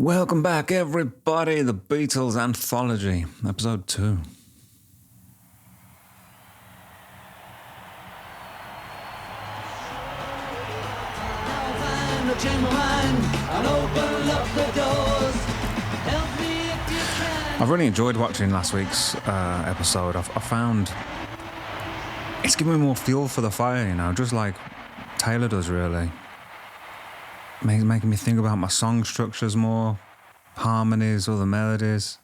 Welcome back, everybody. The Beatles Anthology, episode 2. I've really enjoyed watching last week's episode. I found it's giving me more fuel for the fire, you know, just like Taylor does, really. Making me think about my song structures more, harmonies or the melodies.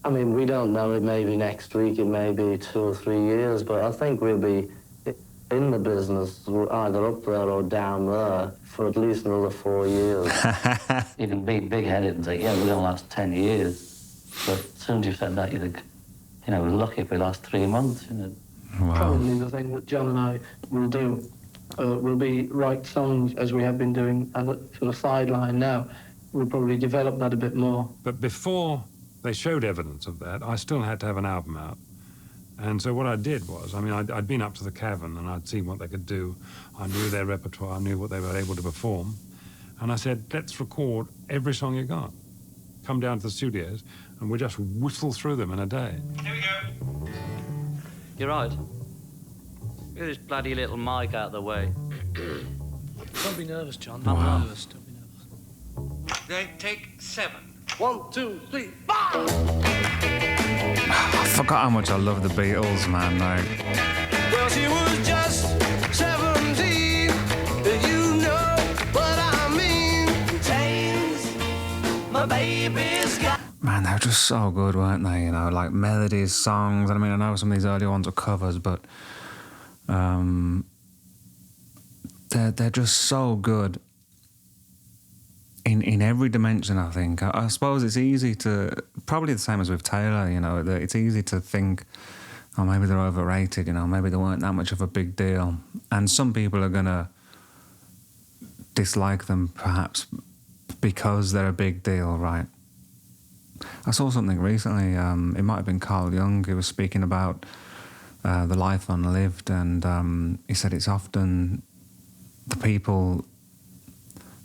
I mean, we don't know. It may be next week, it may be 2 or 3 years, but I think we'll be in the business either up there or down there for at least another 4 years. You can be big-headed and say, yeah, we're going to last 10 years. But as soon as you've said that, you think, you know, we're lucky if we last 3 months, you know. Wow. Probably the thing that John and I will do will be write songs as we have been doing as a sort of sideline now. We'll probably develop that a bit more. But before they showed evidence of that, I still had to have an album out. And so what I did was, I mean, I'd been up to the Cavern and I'd seen what they could do. I knew their repertoire, I knew what they were able to perform. And I said, let's record every song you got. Come down to the studios and we'll just whistle through them in a day. Here we go. You're right. Get this bloody little mic out of the way. Don't be nervous, John. Wow. Nervous. Don't be nervous. Then take 7. 1, 2, 3, 4! I forgot how much I love the Beatles, man. Like, Well, she was just 17. You know what I mean. Chains, my baby's got. man, they were just so good, weren't they? You know, like melodies, songs. I mean, I know some of these early ones are covers, but they're just so good in every dimension, I think. I suppose it's easy to, probably the same as with Taylor, you know, that it's easy to think, oh, maybe they're overrated, you know, maybe they weren't that much of a big deal. And some people are going to dislike them perhaps because they're a big deal, right? I saw something recently, it might have been Carl Jung, who was speaking about the life unlived, and he said it's often the people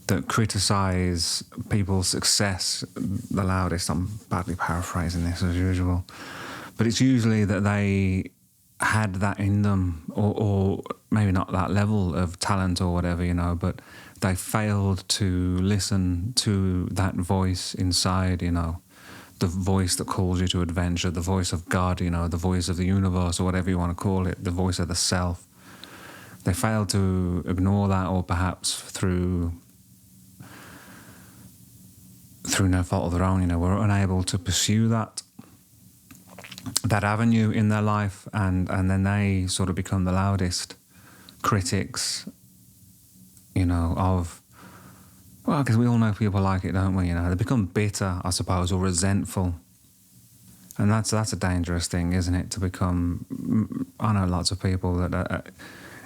that criticise people's success the loudest. I'm badly paraphrasing this as usual, but it's usually that they had that in them, or maybe not that level of talent or whatever, you know, but they failed to listen to that voice inside, you know, the voice that calls you to adventure, the voice of God, you know, the voice of the universe, or whatever you want to call it, the voice of the self. They failed to ignore that, or perhaps through no fault of their own, you know, were unable to pursue that avenue in their life, and then they sort of become the loudest critics, you know, of, well, because we all know people like it, don't we, you know, they become bitter, I suppose, or resentful, and that's a dangerous thing, isn't it, to become, I know lots of people that are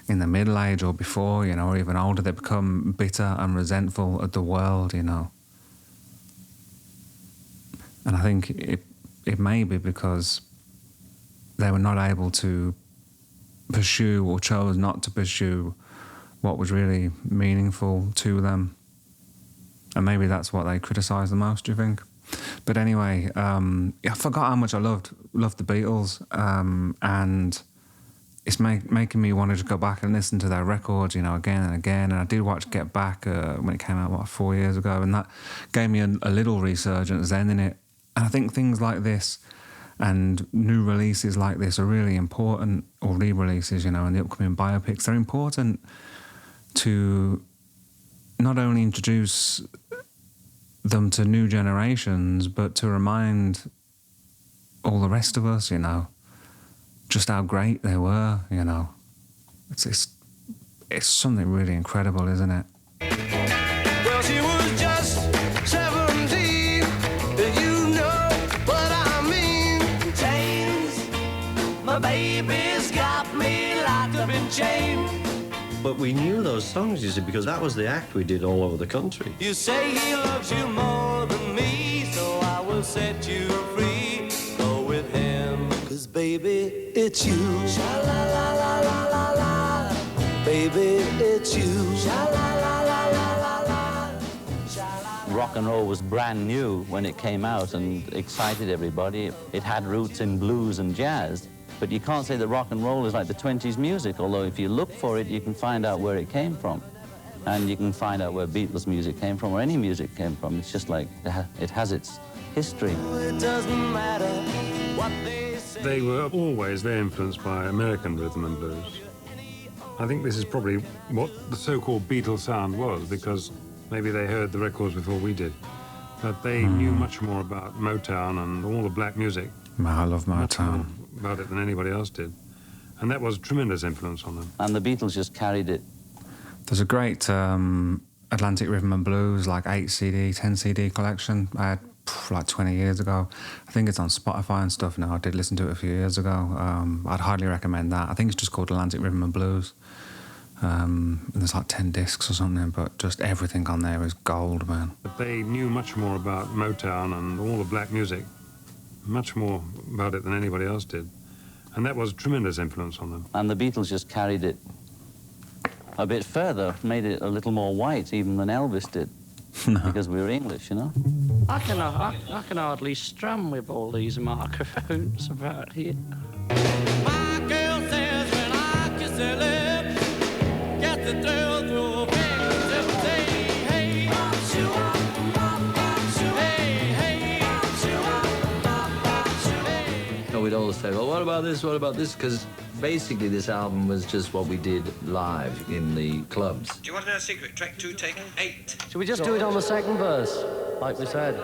in the middle age or before, you know, or even older, they become bitter and resentful at the world, you know. And I think it may be because they were not able to pursue, or chose not to pursue, what was really meaningful to them. And maybe that's what they criticise the most, do you think? But anyway, I forgot how much I loved the Beatles, and it's making me want to just go back and listen to their records, you know, again and again. And I did watch Get Back when it came out, 4 years ago, and that gave me a little resurgence then in it. And I think things like this and new releases like this are really important, or re-releases, you know, and the upcoming biopics. They're important to not only introduce them to new generations, but to remind all the rest of us, you know, just how great they were, you know. It's something really incredible, isn't it? Well, she was just 17. You know what I mean. Chains, my baby's got me locked up in chains. But we knew those songs, you see, because that was the act we did all over the country. You say he loves you more than me, so I will set you free. Go with him, 'cause baby, it's you. Sha-la-la-la-la-la-la. Baby, it's you. Sha-la-la-la-la-la. rock and roll was brand new when it came out and excited everybody. It had roots in blues and jazz, but you can't say that rock and roll is like the 20s music, although if you look for it, you can find out where it came from. And you can find out where Beatles music came from, or any music came from. It's just like it has its history. It doesn't matter what they say. They were always very influenced by American rhythm and blues. I think this is probably what the so-called Beatles sound was, because maybe they heard the records before we did. But they knew much more about Motown and all the black music. I love Much more Motown. about it than anybody else did. And that was a tremendous influence on them. And the Beatles just carried it. There's a great Atlantic Rhythm and Blues, like 8 CD, 10 CD collection I had like 20 years ago. I think it's on Spotify and stuff now. I did listen to it a few years ago. I'd highly recommend that. I think it's just called Atlantic Rhythm and Blues. And there's like 10 discs or something, but just everything on there is gold, man. But they knew much more about Motown and all the black music, much more about it than anybody else did. And that was a tremendous influence on them. And the Beatles just carried it a bit further, made it a little more white even than Elvis did, because we were English, you know? I can hardly strum with all these microphones about here. My girl says when I kiss her lips, get the thrill through her fingers and say, hey, And we'd all say, well, what about this, what about this? Because basically this album was just what we did live in the clubs. Do you want to know a secret? Track 2, take 8. Should we just do it on the second verse, like we said?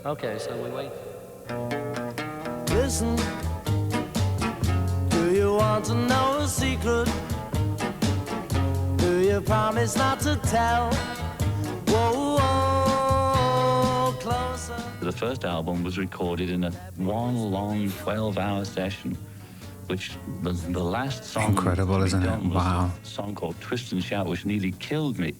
Okay, so we wait. listen. Do you want to know a secret? Do you promise not to tell? Whoa, whoa, closer. The first album was recorded in one long 12-hour session, which the last song... Incredible, isn't it? was Wow. a song called Twist and Shout, which nearly killed me.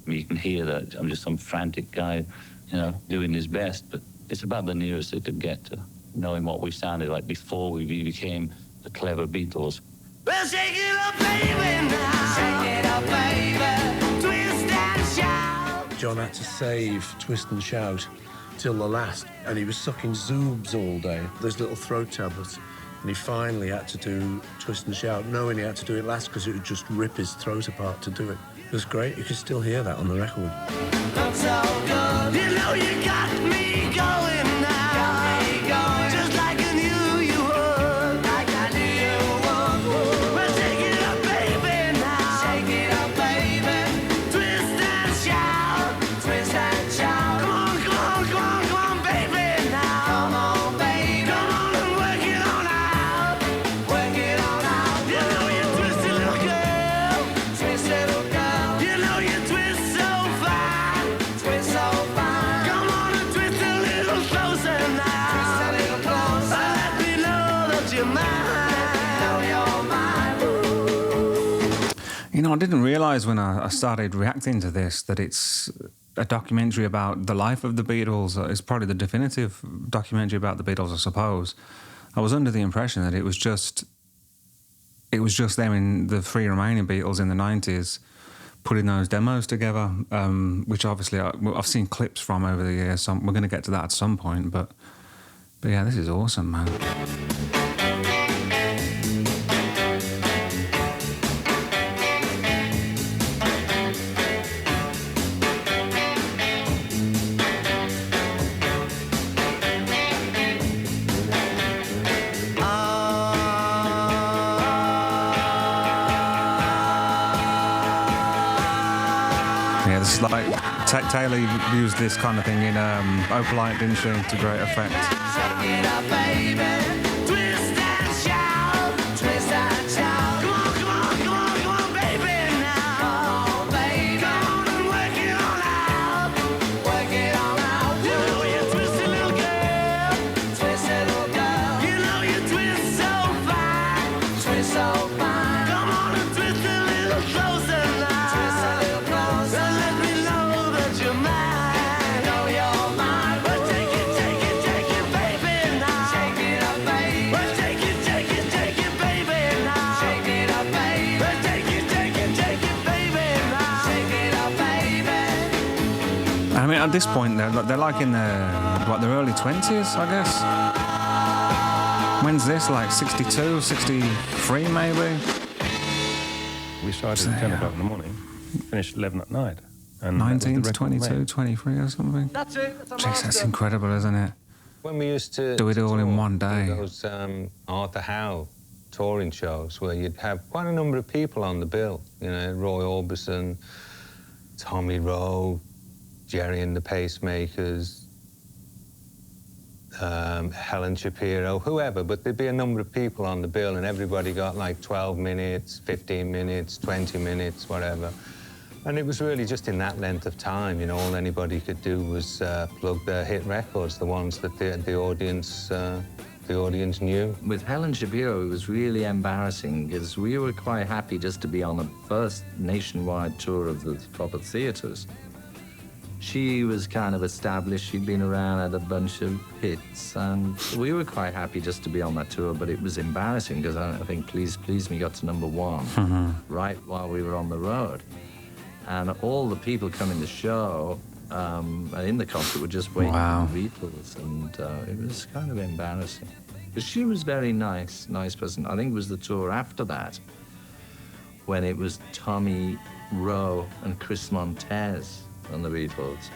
I mean, you can hear that I'm just some frantic guy, you know, doing his best, but it's about the nearest it could get to knowing what we sounded like before we became the clever Beatles. Well, shake it up, baby, now. Shake it up, baby. Twist and shout. John had to save Twist and Shout till the last, and he was sucking Zoobs all day, those little throat tablets. And he finally had to do Twist and Shout, knowing he had to do it last because it would just rip his throat apart to do it. It was great. You can still hear that on the record. Looks so good. You know you got me going now. Got me going. Just like I knew you would. Like I knew you would. Well, shake it up, baby, now. Shake it up, baby. Twist and shout. Twist and shout. Come on, come on, come on, come on, baby, now. Come on, baby. Come on and work it on out. Work it on out. You know you twisted little girl. Twist little girl. You know you twist so fine. Twist so fine. Come on and twist a little closer now. Twist a little closer. Let me know that you're mine. Know you're mine. You know, I didn't realise when I started reacting to this that it's a documentary about the life of the Beatles. It's probably the definitive documentary about the Beatles, I suppose. I was under the impression that it was just them in the three remaining Beatles in the 90s putting those demos together, which obviously I've seen clips from over the years, so we're going to get to that at some point. But yeah, this is awesome, man. Yeah, this is like Taylor used this kind of thing in Opalite, didn't she, to great effect. Shake it up, baby. Twist and shout. Twist and shout. Come on, come on, come on, come on, baby, now. Come on, baby. Come on and work it on out. Work it on out. You know you twist a little girl. Twist a little girl. You know you twist so fine. Twist so fine. Come on and twist a little closer now. Twist a little closer. Let me know that you're mine. Know you're mine. But take it, baby, now. Shake it up, baby. I mean, at this point, they're like in their early 20s, I guess. When's this? Like 62, 63, maybe? We started at 10 o'clock in the morning, finished 11 at night. And 19 to 22, 23 or something. That's it. That's a Jeez, that's incredible, isn't it? When we used to do it all in one day. Those Arthur Howe touring shows where you'd have quite a number of people on the bill. You know, Roy Orbison, Tommy Rowe, Jerry and the Pacemakers, Helen Shapiro, whoever, but there'd be a number of people on the bill and everybody got like 12 minutes, 15 minutes, 20 minutes, whatever. And it was really just in that length of time, you know, all anybody could do was plug their hit records, the ones that the audience knew. With Helen Shapiro, it was really embarrassing because we were quite happy just to be on the first nationwide tour of the proper theatres. She was kind of established, she'd been around, had a bunch of hits, and we were quite happy just to be on that tour, but it was embarrassing because I think Please Please Me got to #1 right while we were on the road. And all the people coming to the show in the concert were just waiting for the Beatles, and it was kind of embarrassing. But she was very nice person. I think it was the tour after that when it was Tommy Rowe and Chris Montez and the Beatles.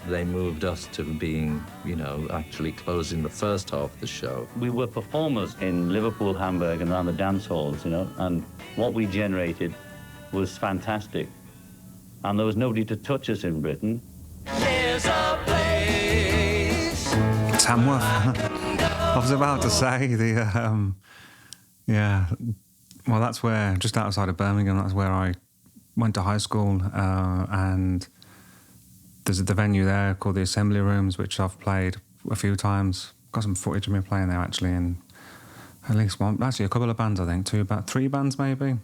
They moved us to being, you know, actually closing the first half of the show. We were performers in Liverpool, Hamburg, and around the dance halls, you know, and what we generated was fantastic. And there was nobody to touch us in Britain. There's a place. Tamworth. I was about to say yeah. Well, that's where, just outside of Birmingham, that's where I went to high school, and there's the venue there called the Assembly Rooms, which I've played a few times. Got some footage of me playing there actually, and at least one, actually a couple of bands, I think, about 3 bands maybe.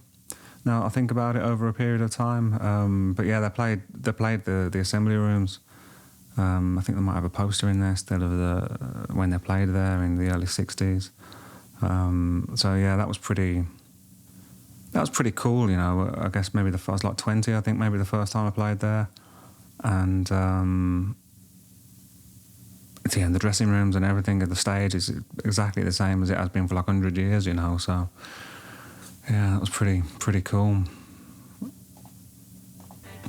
Now I think about it over a period of time, but yeah, they played the Assembly Rooms. I think they might have a poster in there still of when they played there in the early '60s. So yeah, that was pretty cool. You know, I guess maybe I was like 20. I think maybe the first time I played there, and yeah, the dressing rooms and everything at the stage is exactly the same as it has been for like 100 years. You know, so. Yeah, that was pretty cool.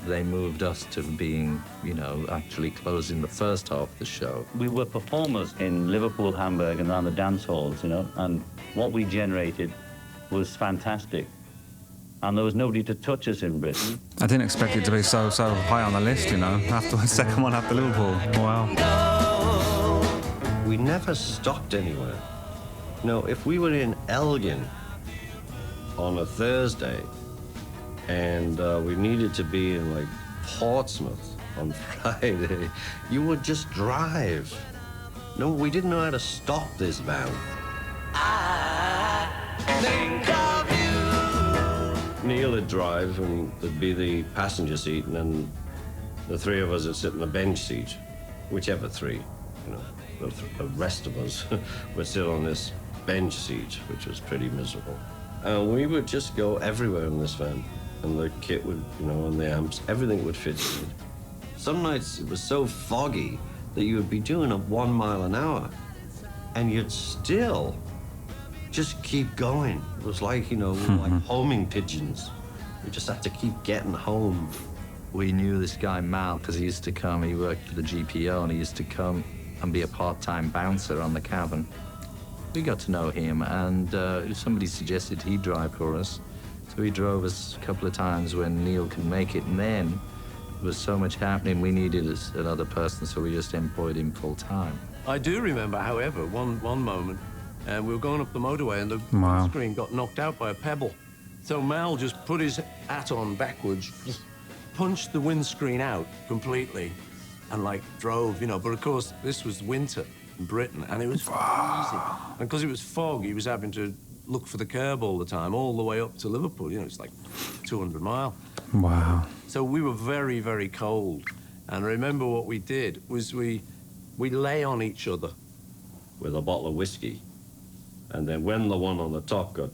They moved us to being, you know, actually closing the first half of the show. We were performers in Liverpool, Hamburg, and around the dance halls, you know, and what we generated was fantastic. And there was nobody to touch us in Britain. I didn't expect it to be so high on the list, you know, after the second one after Liverpool. Wow. We never stopped anywhere. You know, if we were in Elgin on a Thursday, and we needed to be in like Portsmouth on Friday, you would just drive. No, we didn't know how to stop this van. I think of you. Neil would drive, and there'd be the passenger seat, and then the 3 of us would sit in the bench seat, whichever 3, you know. The rest of us would sit on this bench seat, which was pretty miserable. And we would just go everywhere in this van. And the kit would, you know, and the amps, everything would fit in. Some nights it was so foggy that you would be doing a 1 mile an hour, and you'd still just keep going. It was like, you know, like homing pigeons. We just had to keep getting home. We knew this guy, Mal, because he used to come, he worked for the GPO, and he used to come and be a part-time bouncer on the Cavern. We got to know him, and somebody suggested he drive for us. So he drove us a couple of times when Neil could make it, and then there was so much happening, we needed another person, so we just employed him full-time. I do remember, however, one moment, we were going up the motorway, and the screen got knocked out by a pebble. So Mal just put his hat on backwards, just punched the windscreen out completely, and like drove, you know. But of course, this was winter in Britain, and it was freezing. And because it was fog, he was having to look for the curb all the time, all the way up to Liverpool. You know, it's like 200 miles. Wow. So we were very, very cold. And I remember what we did was we lay on each other with a bottle of whiskey. And then when the one on the top got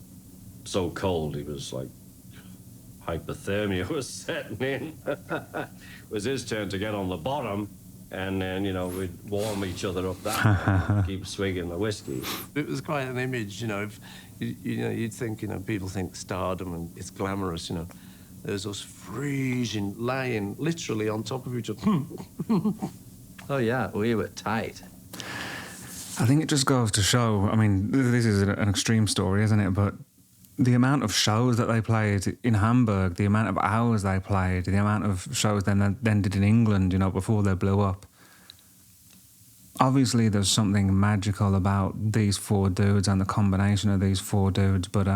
so cold, he was like hypothermia was setting in. It was his turn to get on the bottom, and then, you know, we'd warm each other up that way, keep swigging the whiskey. It was quite an image, you know. If, you know, you'd think, you know, people think stardom and it's glamorous, you know. There's us freezing, laying literally on top of each other. Oh, yeah, we were tight. I think it just goes to show, I mean, this is an extreme story, isn't it? But the amount of shows that they played in Hamburg, the amount of hours they played, the amount of shows they then did in England, you know, before they blew up. Obviously, there's something magical about these four dudes and the combination of these four dudes, but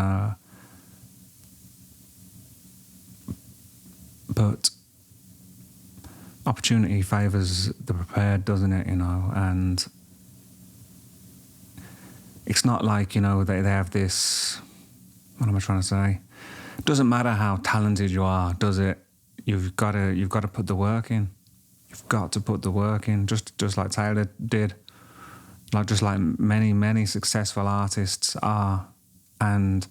opportunity favours the prepared, doesn't it, you know? And it's not like, you know, they have this, what am I trying to say? It doesn't matter how talented you are, does it? You've got to put the work in. You've got to put the work in, just like Taylor did, just like many successful artists are. And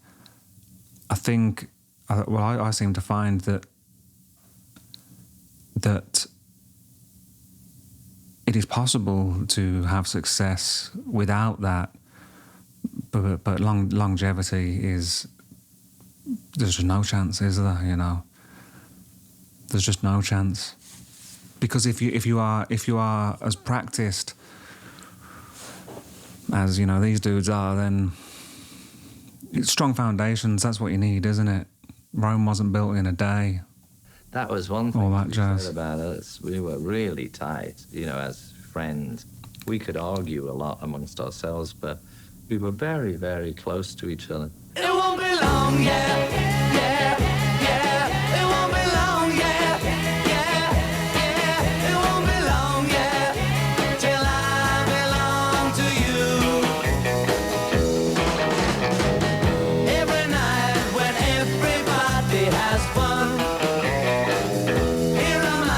I think, I seem to find that it is possible to have success without that, but longevity is, there's just no chance, is there? You know, there's just no chance, because if you are as practiced as, you know, these dudes are, then it's strong foundations. That's what you need, isn't it? Rome wasn't built in a day. That was one thing all that jazz said about us. We were really tight, you know, as friends. We could argue a lot amongst ourselves, but we were very, very close to each other. It won't be long, yeah, yeah, yeah. It won't be long, yeah, yeah, yeah. It won't be long, yeah, till I belong to you. Every night when everybody has fun, here am I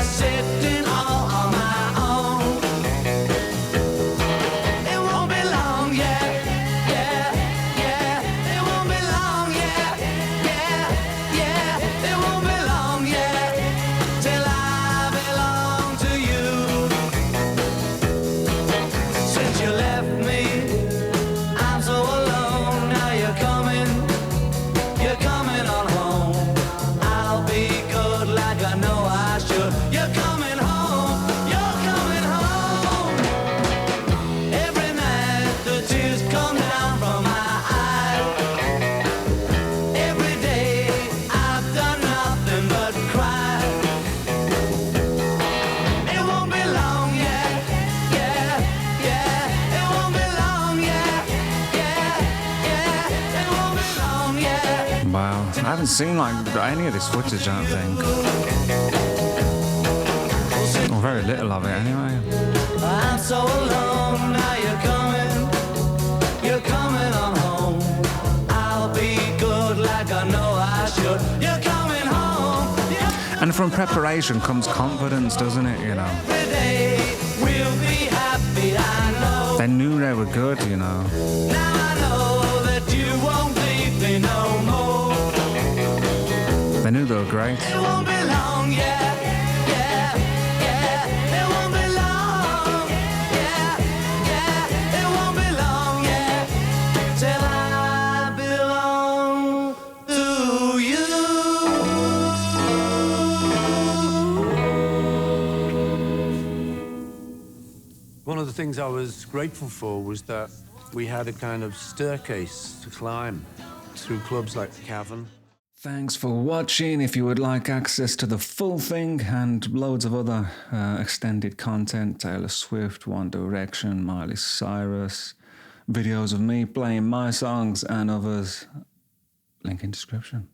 sitting all on my own. It won't be long, yeah, yeah, yeah. It won't be long, yeah, yeah, yeah. It won't be long, yeah, till I belong to you. Since you left me, I'm so alone. Now you're coming on home. I'll be good like I know I should. You're coming home, you're coming home. Every night the tears come down from my eyes. Every day I've done nothing but cry. It won't be long, yeah, yeah, yeah. It won't be long, yeah, yeah, yeah. It won't be long, yeah. Wow, I haven't seen like any of this footage, I don't think, or very little of it anyway. I'm so alone, now you're coming on home. I'll be good like I know I should. You're coming home, And from preparation comes confidence, doesn't it? You know, every day we'll be happy, I know. they knew they were good, you know. Now I know that you won't leave me no more. They knew they were great. It won't be long, yeah, yeah, yeah. It won't be long, yeah, yeah. It won't be long, yeah, till I belong to you. One of the things I was grateful for was that we had a kind of staircase to climb through clubs like the Cavern. Thanks for watching. If you would like access to the full thing and loads of other extended content, Taylor Swift, One Direction, Miley Cyrus, videos of me playing my songs and others, link in description.